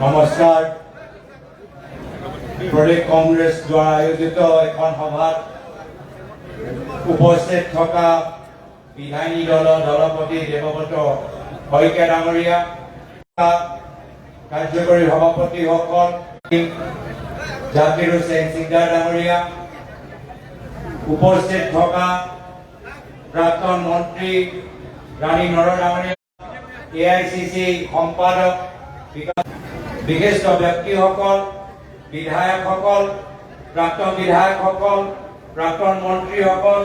নমস্কাৰ। প্ৰদেশ কংগ্ৰেছ দ্বাৰা আয়োজিত এখন সভাত উপস্থিত থকা বিধায়িনী দলৰ দলপতি দেৱব্ৰত শইকীয়া ডাঙৰীয়া, কাৰ্যকৰী সভাপতিসকল, জাকিৰ হুছেইন সিকদাৰ ডাঙৰীয়া, উপস্থিত থকা প্ৰাক্তন মন্ত্ৰী ৰাণী নৰ ডাঙৰীয়া, AICC সম্পাদক, বিশিষ্ট ব্যক্তিসকল, বিধায়কসকল, প্ৰাক্তন বিধায়কসকল, প্ৰাক্তন মন্ত্ৰীসকল,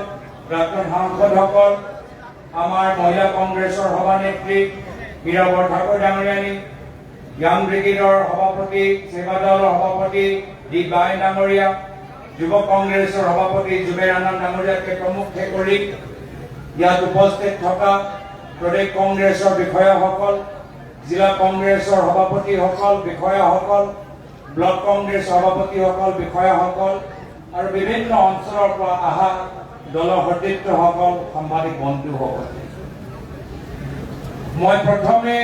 প্ৰাক্তন সাংসদসকল, আমাৰ মহিলা কংগ্ৰেছৰ সভানেত্ৰী মীৰা বৰঠাকুৰ ডাঙৰীয়ানী, য়াং ব্ৰিগেডৰ সভাপতি, সেৱা দলৰ সভাপতি দীপ বাই ডাঙৰীয়া, যুৱ কংগ্ৰেছৰ সভাপতি জুবেৰ আনন্দ ডাঙৰীয়াকে প্ৰমুখ্যে কৰি ইয়াত উপস্থিত থকা প্ৰদেশ কংগ্ৰেছৰ বিষয়াসকল, জিলা কংগ্ৰেছৰ সভাপতিসকল, বিষয়াসকল, ব্লক কংগ্ৰেছ সভাপতিসকল, বিষয়াসকল আৰু বিভিন্ন অঞ্চলৰ পৰা অহা দলৰ সতীৰ্থসকল, সাংবাদিক বন্ধুসকল, মই প্ৰথমে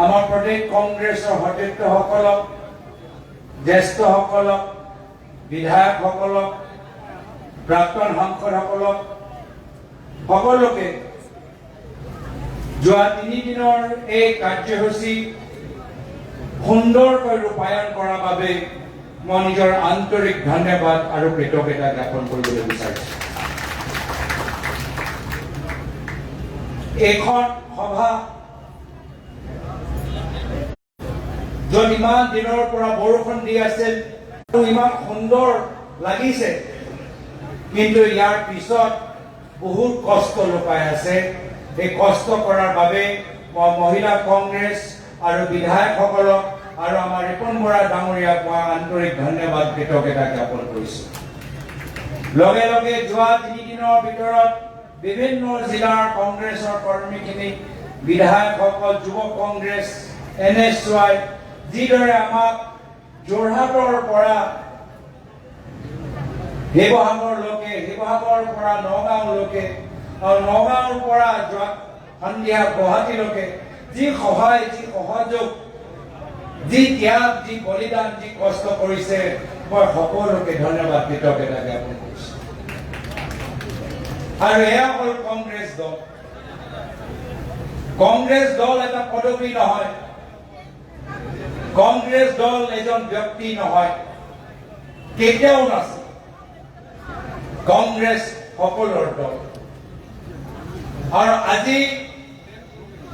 আমাৰ প্ৰদেশ কংগ্ৰেছৰ সতীৰ্থসকলক, জ্যেষ্ঠসকলক, বিধায়কসকলক, প্ৰাক্তন সাংসদসকলক সকলোকে যোৱা 3 দিনৰ এই কাৰ্যসূচী সুন্দৰকৈ ৰূপায়ণ কৰাৰ বাবে মই নিজৰ আন্তৰিক ধন্যবাদ আৰু কৃতজ্ঞতা জ্ঞাপন কৰিবলৈ বিচাৰিছোঁ। এইখন সভা য'ত ইমান দিনৰ পৰা বৰষুণ দি আছিল আৰু ইমান সুন্দৰ লাগিছে, কিন্তু ইয়াৰ পিছত বহুত কষ্ট লুকাই আছে। এই কষ্ট কৰাৰ বাবে মই মহিলা কংগ্ৰেছ আৰু বিধায়কসকলক আৰু আমাৰ ৰিপন বৰা ডাঙৰীয়াক মই আন্তৰিক ধন্যবাদ কৃতজ্ঞতা জ্ঞাপন কৰিছোঁ। লগে লগে যোৱা 3 দিনৰ ভিতৰত বিভিন্ন জিলাৰ কংগ্ৰেছৰ কৰ্মীখিনি, বিধায়কসকল, যুৱ কংগ্ৰেছ, NSY যিদৰে আমাক যোৰহাটৰ পৰা শিৱসাগৰলৈকে, শিৱসাগৰৰ পৰা নগাঁওলৈকে আৰু নগাঁৱৰ পৰা যোৱা সন্ধিয়া গুৱাহাটীলৈকে যি সহায়, যি সহযোগ, যি ত্যাগ, যি বলিদান, যি কষ্ট কৰিছে, মই সকলোকে ধন্যবাদ কৃতজ্ঞতা জ্ঞাপন কৰিছোঁ। আৰু এয়া হ'ল কংগ্ৰেছ দল। কংগ্ৰেছ দল এটা পদবী নহয়, কংগ্ৰেছ দল এজন ব্যক্তি নহয়, কেতিয়াও নাছিল। কংগ্ৰেছ সকলোৰ দল। আৰু আজি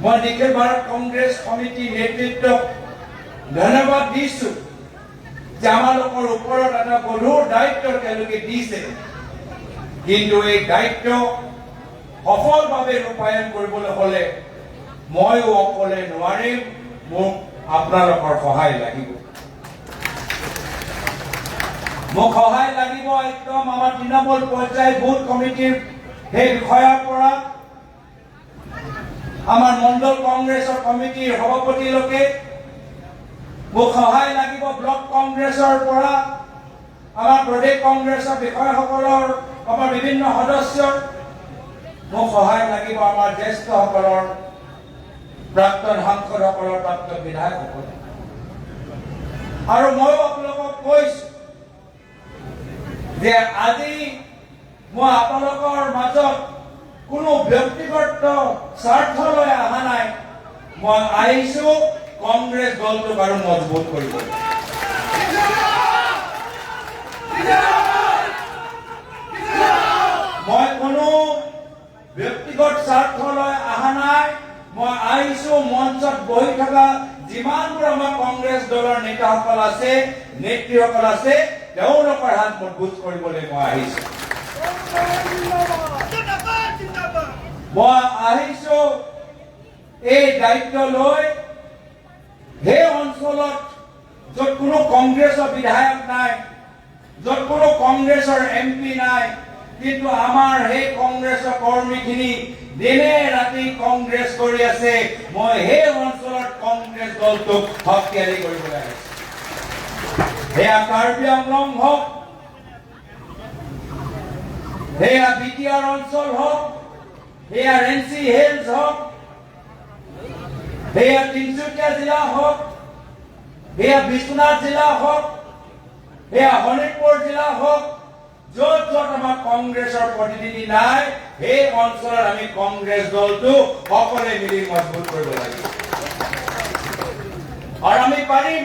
মই নিখিল ভাৰত কংগ্ৰেছ সমিতি নেতৃত্বক ধন্যবাদ দিছোঁ যে আমালোকৰ ওপৰত এটা গধুৰ দায়িত্ব তেওঁলোকে দিছে, কিন্তু এই দায়িত্ব সফলভাৱে ৰূপায়ণ কৰিবলৈ হ'লে ময়ো অকলে নোৱাৰিম, মোক আপোনালোকৰ সহায় লাগিব। মোক সহায় লাগিব একদম আমাৰ তৃণমূল পৰ্যায় বুথ কমিটিৰ সেই বিষয়াৰ পৰা আমাৰ মণ্ডল কংগ্ৰেছৰ কমিটিৰ সভাপতিলৈকে, মোক সহায় লাগিব ব্লক কংগ্ৰেছৰ পৰা আমাৰ প্ৰদেশ কংগ্ৰেছৰ বিষয়াসকলৰ, আমাৰ বিভিন্ন সদস্যৰ, মোক সহায় লাগিব আমাৰ জ্যেষ্ঠসকলৰ, প্ৰাক্তন সাংসদসকলৰ, প্ৰাক্তন বিধায়কসকলৰ। আৰু ময়ো আপোনালোকক কৈছোঁ যে আজি মই আপোনালোকৰ মাজত কোনো ব্যক্তিগত স্বাৰ্থ লৈ অহা নাই, মই আহিছোঁ কংগ্ৰেছ দলটোক আৰু মজবুত কৰিবলৈ। মই কোনো ব্যক্তিগত স্বাৰ্থ লৈ অহা নাই, মই আহিছোঁ মঞ্চত বহি থকা যিমানবোৰ আমাৰ কংগ্ৰেছ দলৰ নেতাসকল আছে, নেত্ৰীসকল আছে, তেওঁলোকৰ হাত মজবুত কৰিবলৈ মই আহিছোঁ। মই আহিছোঁ এই দায়িত্ব লৈ সেই অঞ্চলত য'ত কোনো কংগ্ৰেছৰ বিধায়ক নাই, য'ত কোনো কংগ্ৰেছৰ MP নাই, কিন্তু আমাৰ সেই কংগ্ৰেছৰ কৰ্মীখিনি দিনে ৰাতি কংগ্ৰেছ কৰি আছে, মই সেই অঞ্চলত কংগ্ৰেছ দলটোক শক্তিশালী কৰিবলৈ আহিছোঁ। সেয়া কাৰ্বি আংলং হওক, সেয়া BTR অঞ্চল হওক, সেয়া NC হিলছ হওক, সেয়া তিনিচুকীয়া জিলা হওক, সেয়া বিশ্বনাথ জিলা হওক, সেয়া শোণিতপুৰ জিলা হওক, য'ত য'ত আমাৰ কংগ্ৰেছৰ প্ৰতিনিধি নাই, সেই অঞ্চলত আমি কংগ্ৰেছ দলটো সকলোৱে মিলি মজবুত কৰিব লাগিব। আৰু আমি পাৰিম,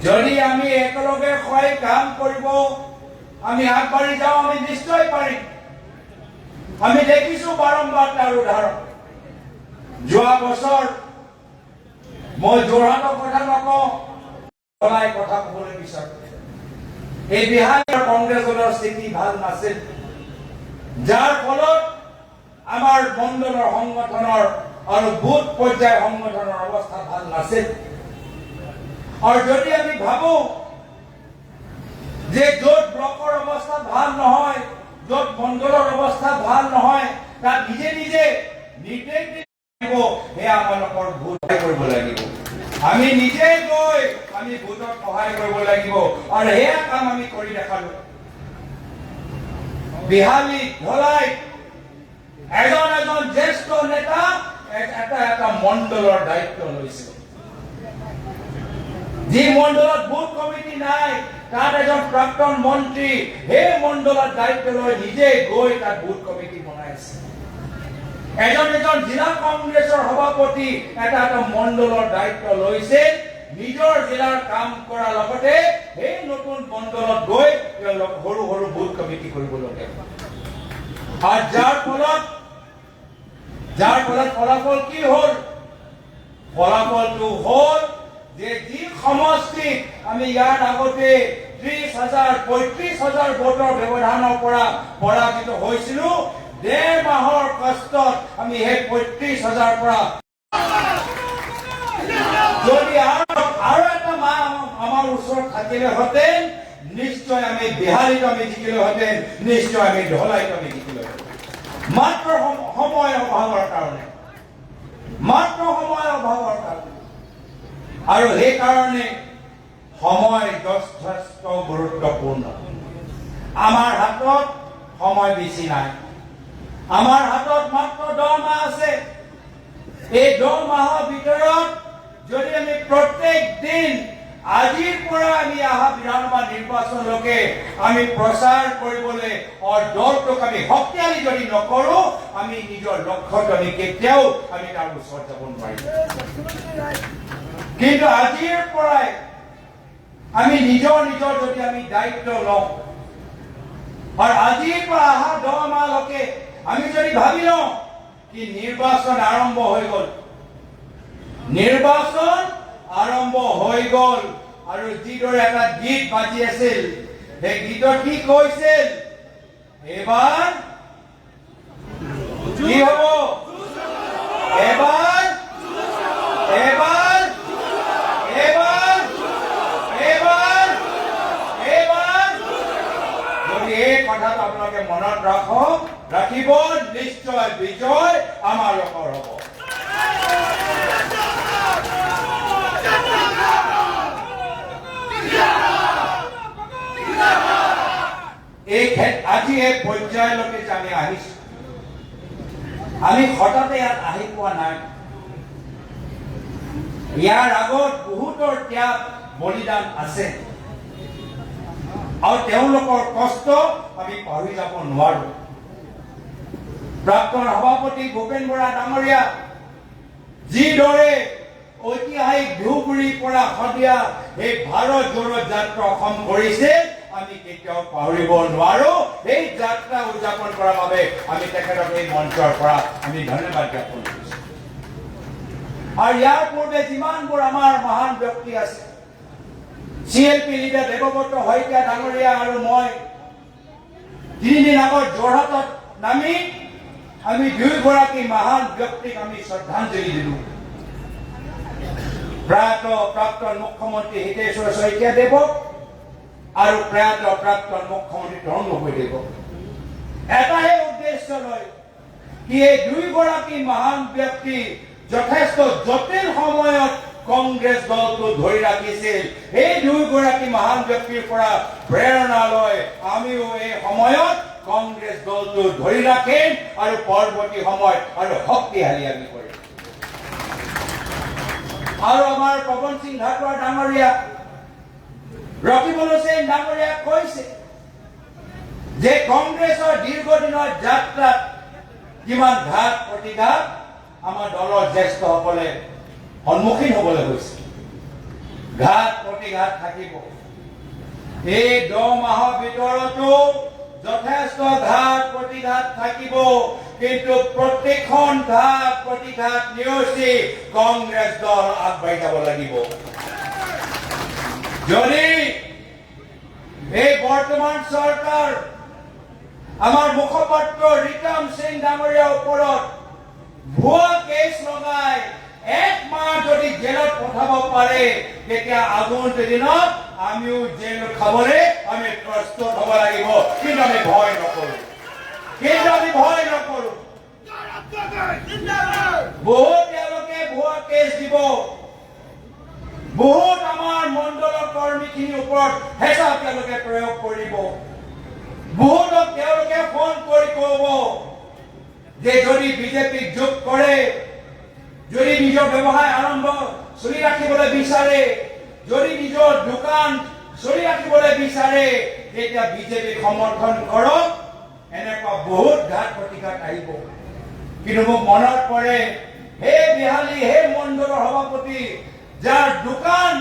যদি আমি একেলগে হৈ কাম কৰিব, আমি আগবাঢ়ি যাওঁ, আমি নিশ্চয় পাৰিম। আমি দেখিছো বাৰম্বাৰ তাৰ উদাহৰণ। যোৱা বছৰ মই যোৰহাটৰ কথা নকওঁ, কথা ক'বলৈ বিচাৰো। এই বিহাৰৰ কংগ্ৰেছ দলৰ স্থিতি ভাল নাছিল, যাৰ ফলত আমাৰ মণ্ডলৰ সংগঠনৰ আৰু বুথ পৰ্যায়ৰ সংগঠনৰ অৱস্থা ভাল নাছিল। আৰু যদি আমি ভাবো যে য'ত ব্লকৰ অৱস্থা ভাল নহয়, য'ত মণ্ডলৰ অৱস্থা ভাল নহয়, তাত নিজে নিজে নিৰ্দেশ দিব, সেয়া আমালোকৰ ভোট কৰিব লাগিব। আমি নিজে গৈ আমি ভোটত সহায় কৰিব লাগিব, আৰু সেয়া কাম আমি কৰি দেখালো। বিহালী ধলাই এজন এজন জ্যেষ্ঠ নেতা এটা এটা মণ্ডলৰ দায়িত্ব লৈছিল। যি মণ্ডলত বুথ কমিটি নাই, তাত এজন প্ৰাক্তন মন্ত্ৰী সেই মণ্ডলত দায়িত্ব লৈ নিজে গৈ তাত বুথ কমিটি বনাইছে। এজন এজন জিলা কংগ্ৰেছৰ সভাপতি এটা এটা মণ্ডলৰ দায়িত্ব লৈছে, নিজৰ জিলাৰ কাম কৰাৰ লগতে সেই নতুন মণ্ডলত গৈ তেওঁলোক সৰু সৰু বুথ কমিটি কৰিবলৈ। আৰু যাৰ ফলত ফলাফল কি হ'ল? ফলাফলটো হ'ল যে যি সমষ্টিত আমি ইয়াৰ আগতে ৩০,০০০-৩৫,০০০ ভোটৰ ব্যৱধানৰ পৰা পৰাজিত হৈছিলো, ১.৫ মাহৰ কষ্টত আমি সেই ৩৫,০০০ পৰা যদি আৰু এটা মাহ আমাৰ ওচৰত থাকিলেহেঁতেন, নিশ্চয় আমি বিহাৰীত আমি জিকিলোহেঁতেন, নিশ্চয় আমি ধলাইত আমি জিকিলোহেঁতেন। মাত্ৰ সময় অভাৱৰ কাৰণে, আৰু সেইকাৰণে সময় যথেষ্ট গুৰুত্বপূৰ্ণ। আমাৰ হাতত সময় বেছি নাই, আমাৰ হাতত মাত্ৰ 10 মাহ আছে। এই 10 মাহৰ ভিতৰত যদি আমি প্ৰত্যেক দিন আজিৰ পৰা আমি অহা বিধানসভা নিৰ্বাচনলৈকে আমি প্ৰচাৰ কৰিবলৈ আৰু দলটোক আমি শক্তিশালী যদি নকৰো, আমি নিজৰ লক্ষ্যত আমি কেতিয়াও আমি তাৰ ওচৰত যাব নোৱাৰিম। কিন্তু আজিৰ পৰাই আমি নিজৰ যদি আমি দায়িত্ব লওঁ, আৰু আজিৰ পৰা অহা 10 মাহলৈকে আমি যদি ভাবি লওঁ কি নিৰ্বাচন আৰম্ভ হৈ গ'ল, আৰু যিদৰে এটা গীত বাজি আছিল, সেই গীতত কি কৈছিল? এবাৰ কি হ'ব? এবাৰ যদি এই কথাটো আপোনালোকে মনত ৰাখিব, নিশ্চয় বিজয় আমাৰ লোকৰ হ'ব। আজি এই পৰ্যায়লৈকে যে আমি আহিছো, আমি হঠাতে ইয়াত আহি পোৱা নাই। ইয়াৰ আগত বহুতৰ ত্যাগ বলিদান আছে, আৰু তেওঁলোকৰ কষ্ট আমি পাহৰি যাব নোৱাৰো। প্ৰাক্তন সভাপতি ভূপেন বৰা ডাঙৰীয়া যিদৰে ঐতিহাসিক ধুবুৰীৰ পৰা শদিয়া এই ভাৰত জোড়ো যাত্ৰা অসম কৰিছে, আমি কেতিয়াও পাহৰিব নোৱাৰো। এই যাত্ৰা উদযাপন কৰাৰ বাবে আমি তেখেতক এই মঞ্চৰ পৰা আমি ধন্যবাদ জ্ঞাপন কৰিছো। আৰু ইয়াৰ পূৰ্বে যিমানবোৰ আমাৰ মহান ব্যক্তি আছে, CLP লিডাৰ দেৱব্ৰত শইকীয়া ডাঙৰীয়া আৰু মই 3 দিন আগত যোৰহাটত নামি আমি 2গৰাকী মহান ব্যক্তিক আমি শ্ৰদ্ধাঞ্জলি দিলো। প্ৰয়াত প্ৰাক্তন মুখ্যমন্ত্ৰী হিতেশ্বৰ শইকীয়া দেৱক আৰু প্ৰয়াত প্ৰাক্তন মুখ্যমন্ত্ৰী তৰুণ গগৈ দেৱক। এটাহে উদ্দেশ্য লয় কি এই 2গৰাকী মহান ব্যক্তি যথেষ্ট জটিল সময়ত কংগ্ৰেছ দলটো ধৰি ৰাখিছিল। এই 2গৰাকী মহান ব্যক্তিৰ পৰা প্ৰেৰণা লৈ আমিও এই সময়ত কংগ্ৰেছ দলটো ধৰি ৰাখিম আৰু পৰৱৰ্তী সময়ত আৰু শক্তিশালী আমি কৰিম। আৰু আমাৰ পৱন সিং ধাকোৱাল ডাঙৰীয়া ৰকিবুল হুছেইন ডাঙৰীয়া কৈছে যে কংগ্ৰেছৰ দীৰ্ঘদিনৰ যাত্ৰাত কিমান ঘাত প্ৰতিঘাত আমাৰ দলৰ জ্যেষ্ঠসকলে সন্মুখীন হ'বলৈ গৈছে। ঘাত প্ৰতিঘাত থাকিব। এই 10 মাহৰ ভিতৰতো যথেষ্ট ঘাত প্ৰতিঘাত থাকিব, কিন্তু প্ৰত্যেকখন ঘাত প্ৰতিঘাত নেওচি কংগ্ৰেছ দল আগবাঢ়ি যাব লাগিব। যদি এই বৰ্তমান চৰকাৰ আমাৰ মুখপাত্ৰ ৰিকাম সিং ডাঙৰীয়াৰ ওপৰত ভুৱা কেছ লগাই 1 মাহ যদি জেলত পঠাব পাৰে, তেতিয়া আগন্তুক দিনত আমিও জেল খাবলৈ আমি প্ৰস্তুত হ'ব লাগিব। কিন্তু আমি ভয় নকৰো। বহুত তেওঁলোকে ভুৱা কেছ দিব, বহুত আমাৰ মণ্ডলৰ কৰ্মীখিনিৰ ওপৰত হেঁচা তেওঁলোকে প্ৰয়োগ কৰিব, বহুতক তেওঁলোকে ফোন কৰি ক'ব যে যদি বিজেপিক যোগ কৰে, যদি নিজৰ ব্যৱসায় আৰম্ভ চলি ৰাখিবলৈ বিচাৰে, যদি নিজৰ দোকান চলি ৰাখিবলৈ বিচাৰে, তেতিয়া বিজেপিক সমৰ্থন কৰক। এনেকুৱা বহুত ঘাত প্ৰতিঘাত আহিব। কিন্তু মোক মনত পৰে হে বিহালী, হে মণ্ডলৰ সভাপতি, যাৰ দোকান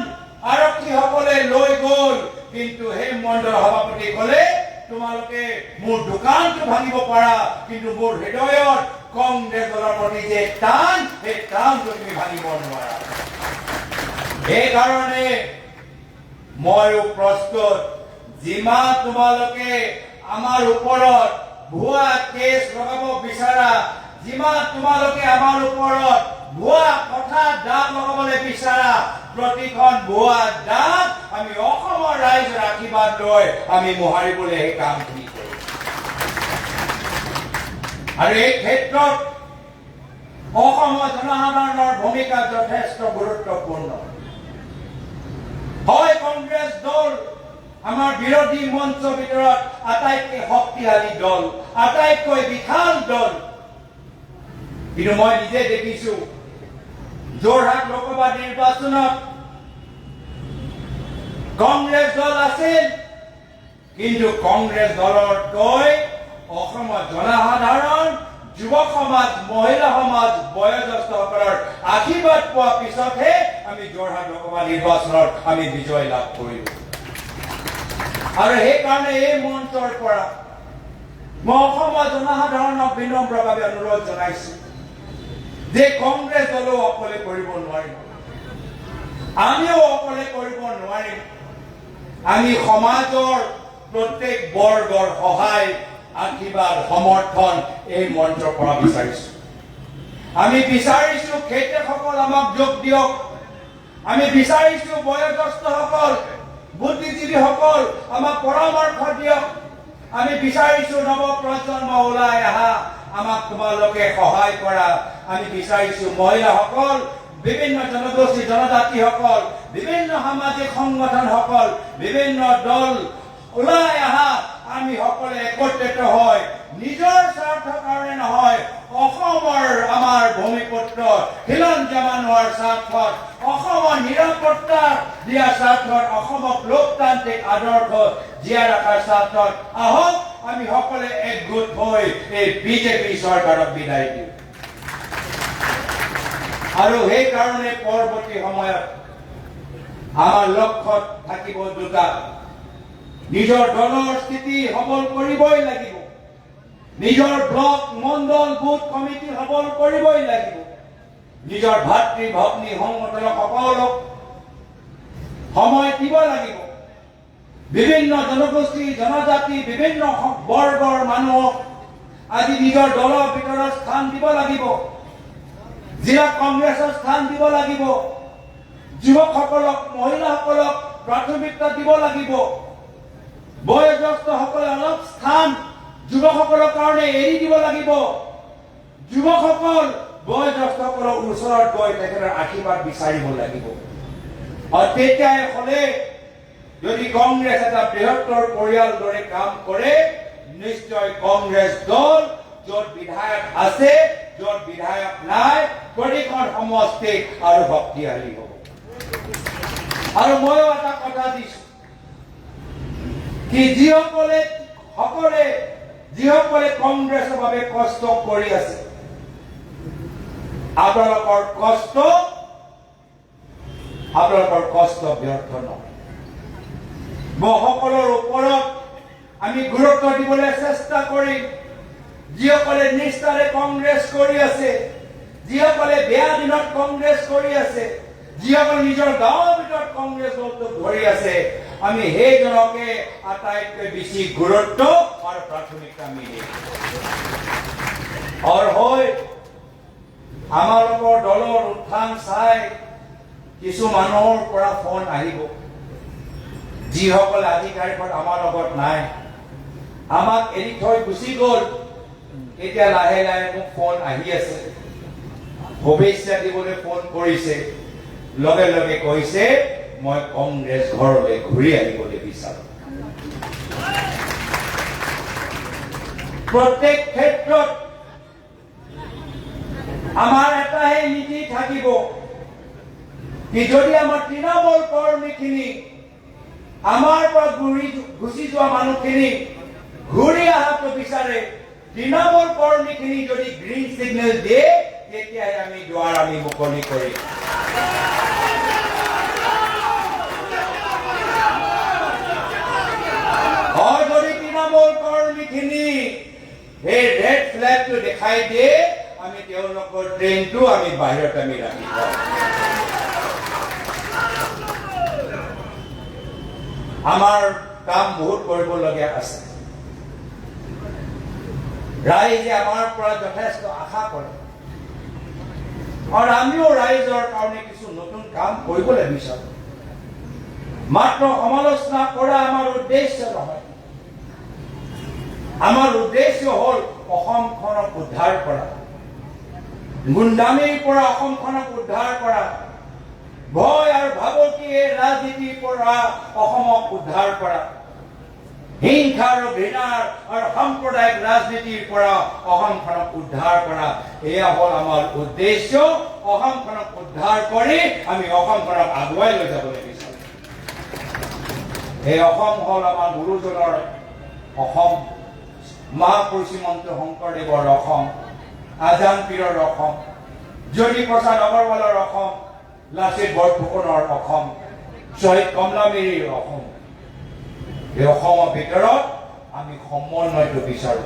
আৰক্ষীসকলে লৈ গ'ল, কিন্তু সেই মণ্ডলৰ সভাপতি ক'লে তোমালোকে মোৰ দোকানটো ভাঙিব পাৰা, কিন্তু মোৰ হৃদয়ত কংগ্ৰেছ দলৰ প্ৰতি যে টান, সেই টানটো তুমি ভাঙিব নোৱাৰা। সেইকাৰণে ময়ো প্ৰস্তুত, যিমান তোমালোকে আমাৰ ওপৰত ভুৱা কেছ লগাব বিচাৰা, যিমান তোমালোকে আমাৰ ওপৰত ভুৱা কথা দাগ লগাবলৈ বিচাৰা, প্ৰতিখন ভুৱা দাগ আমি অসমৰ ৰাইজৰ আশীৰ্বাদ লৈ আমি মোহাৰিবলৈ সেই কামখিনি কৰিম। আৰু এই ক্ষেত্ৰত অসমৰ জনসাধাৰণৰ ভূমিকা যথেষ্ট গুৰুত্বপূৰ্ণ। হয়, কংগ্ৰেছ দল আমাৰ বিৰোধী মঞ্চৰ ভিতৰত আটাইতকৈ শক্তিশালী দল, আটাইতকৈ বিশাল দল। কিন্তু মই নিজে দেখিছো যোৰহাট লোকসভা নিৰ্বাচনত কংগ্ৰেছ দল আছিল, কিন্তু কংগ্ৰেছ দলতকৈ অসমৰ জনসাধাৰণ, যুৱ সমাজ, মহিলা সমাজ, বয়োজ্যেষ্ঠসকলৰ আশীৰ্বাদ পোৱাৰ পিছতহে আমি যোৰহাট লোকসভা নিৰ্বাচনত আমি বিজয় লাভ কৰিলো। আৰু সেইকাৰণে এই মঞ্চৰ পৰা মই অসমৰ জনসাধাৰণক বিনম্ৰভাৱে অনুৰোধ জনাইছো যে কংগ্ৰেছ দলেও অকলে কৰিব নোৱাৰিম, আমিও অকলে কৰিব নোৱাৰিম। আমি সমাজৰ প্ৰত্যেক বৰ্গৰ সহায়, আশীৰ্বাদ, সমৰ্থন এই মঞ্চৰ পৰা বিচাৰিছো। আমি বিচাৰিছো খেতিয়কসকল আমাক যোগ দিয়ক, আমি বিচাৰিছো বয়োজ্যেষ্ঠসকল, বুদ্ধিজীৱীসকল আমাক পৰামৰ্শ দিয়ক, আমি বিচাৰিছো নৱপ্ৰজন্ম ওলাই আহা, আমাক তোমালোকে সহায় কৰা। আমি বিচাৰিছো মহিলাসকল, বিভিন্ন জনগোষ্ঠী জনজাতিসকল, বিভিন্ন সামাজিক সংগঠনসকল, বিভিন্ন দল ওলাই আহা। আমি সকলে একত্ৰিত হৈ নিজৰ স্বাৰ্থৰ কাৰণে নহয়, অসমৰ আমাৰ ভূমিপুত্ৰ খিলঞ্জীয়া মানুহৰ স্বাৰ্থত, অসমৰ নিৰাপত্তা দিয়া স্বাৰ্থত, অসমক লোকতান্ত্ৰিক আদৰ্শ জীয়াই ৰখাৰ স্বাৰ্থত আহক আমি সকলে একগোট হৈ এই বিজেপি চৰকাৰক বিদায় দিওঁ। আৰু সেইকাৰণে পৰৱৰ্তী সময়ত আমাৰ লক্ষ্য থাকিব দুটা। নিজৰ দলৰ স্থিতি সবল কৰিবই লাগিব, নিজৰ ব্লক, মণ্ডল, বুথ কমিটি সবল কৰিবই লাগিব, নিজৰ ভাতৃ ভগ্নী সংগঠনক সকলক সময় দিব লাগিব, বিভিন্ন জনগোষ্ঠী জনজাতি বিভিন্ন বৰ্গৰ মানুহক আজি নিজৰ দলৰ ভিতৰত স্থান দিব লাগিব, জিলা কংগ্ৰেছৰ স্থান দিব লাগিব, যুৱকসকলক মহিলাসকলক প্ৰাথমিকতা দিব লাগিব, বয়োজ্যেষ্ঠসকলে অলপ স্থান যুৱকসকলৰ কাৰণে এৰি দিব লাগিব, যুৱকসকল বয়োজ্যেষ্ঠসকলৰ ওচৰত গৈ তেখেতৰ আশীৰ্বাদ বিচাৰিব লাগিব। আৰু তেতিয়াই হলে যদি কংগ্ৰেছ এটা বৃহত্তৰ পৰিয়াল দৰে কাম কৰে, নিশ্চয় কংগ্ৰেছ দল য'ত বিধায়ক আছে, য'ত বিধায়ক নাই, প্ৰতিখন সমষ্টিত আৰু শক্তিশালী হ'ব। আৰু ময়ো এটা কথা দিছো কি যিসকলে কংগ্ৰেছৰ বাবে কষ্ট কৰি আছে আপোনালোকৰ কষ্ট ব্যৰ্থ নহয় মই সকলৰ ওপৰত আমি গুৰুত্ব দিবলৈ চেষ্টা কৰিম যিসকলে নিষ্ঠাৰে কংগ্ৰেছ কৰি আছে যিসকলে বেয়া দিনত কংগ্ৰেছ কৰি আছে যিসকলে নিজৰ গাঁৱৰ ভিতৰত কংগ্ৰেছ দলটোক ধৰি আছে আমি সেইজনকে আটাইতকৈ বেছি গুৰুত্ব আৰু প্ৰাথমিকতা আমি দিম আৰু হয় আমালোকৰ দলৰ উত্থান চাই কিছু মানুহৰ পৰা ফোন আহিব যিসকলে আজি তাৰিখত আমাৰ লগত নাই আমাক এৰি থৈ গুচি গ'ল এতিয়া লাহে লাহে মোক ফোন আহি আছে শুভেচ্ছা দিবলৈ ফোন কৰিছে লগে লগে কৈছে মই কংগ্ৰেছ ঘৰলৈ ঘূৰি আহিবলৈ বিচাৰো প্ৰত্যেক ক্ষেত্ৰত আমাৰ এটাহে নীতি থাকিব কি যদি আমাৰ তৃণমূল কৰ্মীখিনি আমাৰ পৰা গুচি যোৱা মানুহখিনি ঘূৰি অহাটো বিচাৰে তৃণমূল কৰ্মীখিনি যদি গ্ৰীণ সিগনেল দিয়ে তেতিয়াহে আমি দুৱাৰ আমি মুকলি কৰিম হয় যদি তৃণমূল কৰ্মীখিনি এই ৰেড ফ্লেগটো দেখাই দিয়ে আমি তেওঁলোকৰ ট্ৰেইনটো আমি বাহিৰত আমি ৰাখিব আমাৰ কাম বহুত কৰিবলগীয়া আছে ৰাইজে আমাৰ পৰা যথেষ্ট আশা কৰে আৰু আমিও ৰাইজৰ কাৰণে কিছু নতুন কাম কৰিবলৈ বিচাৰো মাত্ৰ সমালোচনা কৰা আমাৰ উদ্দেশ্য নহয় আমাৰ উদ্দেশ্য হ'ল অসমখনক উদ্ধাৰ কৰা গুণ্ডামীৰ পৰা অসমখনক উদ্ধাৰ কৰা ভয় আৰু ভাবুকিৰ ৰাজনীতিৰ পৰা অসমক উদ্ধাৰ কৰা হিংসা আৰু ঘৃণাৰ আৰু সাম্প্ৰদায়িক ৰাজনীতিৰ পৰা অসমখনক উদ্ধাৰ কৰা এয়া হ'ল আমাৰ উদ্দেশ্য অসমখনক উদ্ধাৰ কৰি আমি অসমখনক আগুৱাই লৈ যাবলৈ বিচাৰো এই অসম হ'ল আমাৰ গুৰুজনৰ অসম মহাপুৰুষ শ্ৰীমন্ত শংকৰদেৱৰ অসম আজান পীৰৰ অসম জ্যোতি প্ৰসাদ আগৰৱালৰ অসম লাচিত বৰফুকনৰ অসম শ্বহীদ কমলাবাৰীৰ অসম এই অসমৰ ভিতৰত আমি সমন্বয়টো বিচাৰো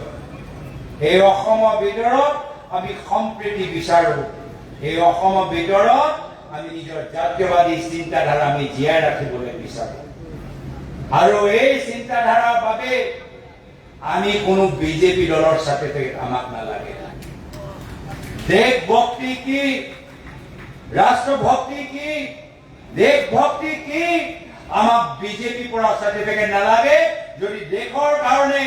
এই অসমৰ ভিতৰত আমি সম্প্ৰীতি বিচাৰো এই অসমৰ ভিতৰত আমি নিজৰ জাতীয়বাদী চিন্তাধাৰা আমি জীয়াই ৰাখিবলৈ বিচাৰো আৰু এই চিন্তাধাৰাৰ বাবে আমি কোনো বিজেপি দলৰ সাৰ্টিফিকেট আমাক নালাগে দেশভক্তি কি ৰাষ্ট্ৰভক্তি কি দেশভক্তি কি আমাক বিজেপি পৰা সাৰ্টিফিকেট নালাগে যদি দেশৰ কাৰণে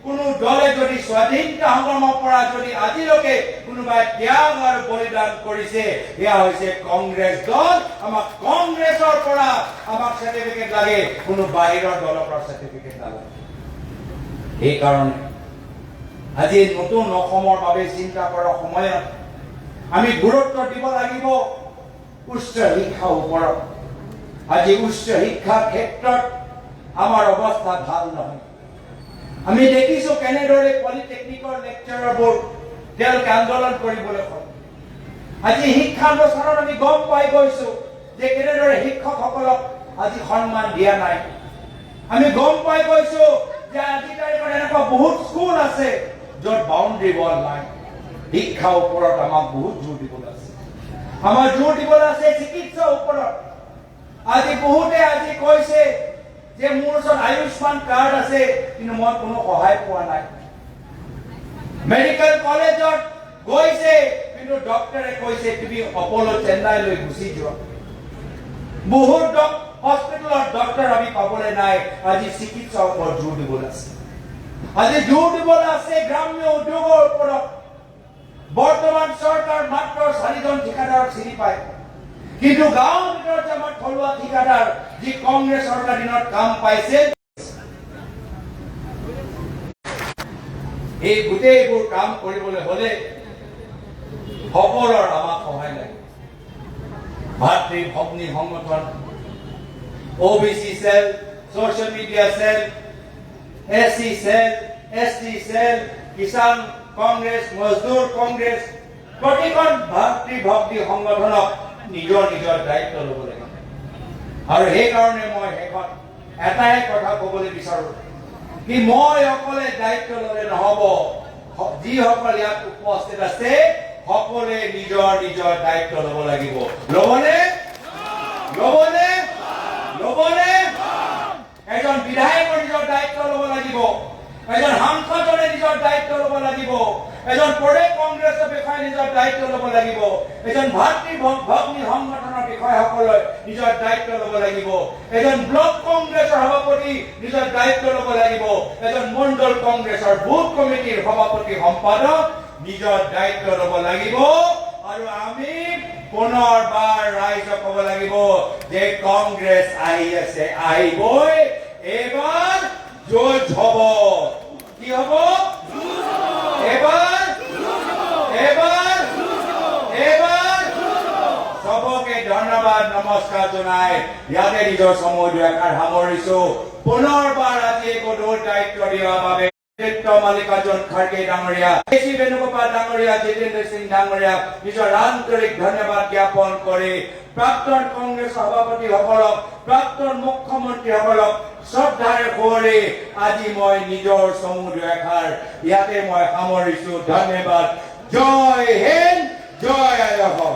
কোনো দলে যদি স্বাধীনতা সংগ্ৰামৰ পৰা যদি আজিলৈকে কোনোবাই ত্যাগ আৰু বলিদান কৰিছে এয়া হৈছে কংগ্ৰেছ দল আমাক কংগ্ৰেছৰ পৰা আমাক সাৰ্টিফিকেট লাগে কোনো বাহিৰৰ দলৰ পৰা সাৰ্টিফিকেট নালাগে এই কাৰণে আজি নতুন অসমৰ বাবে চিন্তা কৰাৰ সময়ত আমি গুৰুত্ব দিব লাগিব উচ্চ শিক্ষাৰ ওপৰত আজি উচ্চ শিক্ষাৰ ক্ষেত্ৰত আমাৰ অৱস্থা ভাল নহয় আমি দেখিছো কেনেদৰে পলিটেকনিকৰ লেকচাৰবোৰ তেওঁলোকে আন্দোলন কৰিবলৈ কয় আজি শিক্ষানুষ্ঠানত আমি গম পাই গৈছো যে কেনেদৰে শিক্ষকসকলক আজি সন্মান দিয়া নাই আমি গম পাই গৈছো যে আজি তাৰিখত এনেকুৱা বহুত স্কুল আছে য'ত বাউণ্ডাৰী ৱাল নাই শিক্ষাৰ ওপৰত আমাক বহুত জোৰ দিবলৈ আছে আমাৰ জোৰ দিবলৈ আছে চিকিৎসাৰ ওপৰত আজি বহুতে আজি কৈছে যে মোৰ ওচৰত আয়ুষ্মান কাৰ্ড আছে কিন্তু মই কোনো সহায় পোৱা নাই মেডিকেল কলেজত গৈছে কিন্তু ডক্টৰে কৈছে তুমি অপলো চেন্নাইলৈ গুচি যোৱা বহুত হস্পিটেলত ডক্টৰ আমি পাবলৈ নাই আজি চিকিৎসাৰ ওপৰত জোৰ দিবলৈ আছে আজি জোৰ দিবলৈ আছে গ্ৰাম্য উদ্যোগৰ ওপৰত বৰ্তমান চৰকাৰ মাত্ৰ 4জন ঠিকাদাৰক চিনি পায় কিন্তু গাঁৱৰ ভিতৰত আমাৰ থলুৱা ঠিকাদাৰ যি কংগ্ৰেছ চৰকাৰ দিনত কাম পাইছে এই গোটেইবোৰ কাম কৰিবলৈ হলে সকলৰ আমাক সহায় লাগে ভাতৃ ভগ্নী সংগঠন, OBC cell, social media cell, SC cell, ST cell, Kisan Congress, Mazdoor Congress, প্ৰতিখন ভাতৃ ভগ্নী সংগঠনক নিজৰ নিজৰ দায়িত্ব ল'ব লাগিব। আৰু সেইকাৰণে মই শেষত এটাই কথা ক'বলৈ বিচাৰো কি মই অকলে দায়িত্ব ল'লে নহ'ব, যিসকল ইয়াত উপস্থিত আছে সকলোৱে নিজৰ নিজৰ দায়িত্ব ল'ব লাগিব। ল'বনে? ল'বনে? ল'বনে? এজন বিধায়কৰ নিজৰ দায়িত্ব ল'ব লাগিব, এজন সাংসদৰে নিজৰ দায়িত্ব ল'ব লাগিব, এজন প্ৰদেশ কংগ্ৰেছৰ বিষয়ে নিজৰ দায়িত্ব ল'ব লাগিব, এজন ভাতৃ ভগ্নী সংগঠনৰ বিষয়াসকলে নিজৰ দায়িত্ব ল'ব লাগিব, এজন ব্লক কংগ্ৰেছৰ সভাপতি নিজৰ দায়িত্ব ল'ব লাগিব, এজন মণ্ডল কংগ্ৰেছৰ বুথ কমিটিৰ সভাপতি সম্পাদক নিজৰ দায়িত্ব ল'ব লাগিব। আৰু আমি পুনৰবাৰ ৰাইজক ক'ব লাগিব যে কংগ্ৰেছ আহি আছে, আহিবই, এইবাৰ যুঁজ হ'ব। কি হ'ব? এবাৰ সবকে ধন্যবাদ, নমস্কাৰ জনাই ইয়াতে নিজৰ সময় দুআষাৰ সামৰিছো। পুনৰবাৰ আজি গধুৰ দায়িত্ব দিয়াৰ বাবে মল্লিকাৰ্জুন খাৰ্গে ডাঙৰীয়া, কেচি বেণুগোপাল ডাঙৰীয়া, জিতেন্দ্ৰ সিং ডাঙৰীয়া নিজৰ আন্তৰিক ধন্যবাদ জ্ঞাপন কৰি প্ৰাক্তন কংগ্ৰেছ সভাপতিসকলক, প্ৰাক্তন মুখ্যমন্ত্ৰীসকলক শ্ৰদ্ধাৰে সুঁৱৰি আজি মই নিজৰ চমু দুআষাৰ ইয়াতে মই সামৰিছো। ধন্যবাদ। জয় হিন্দ, জয় অসম।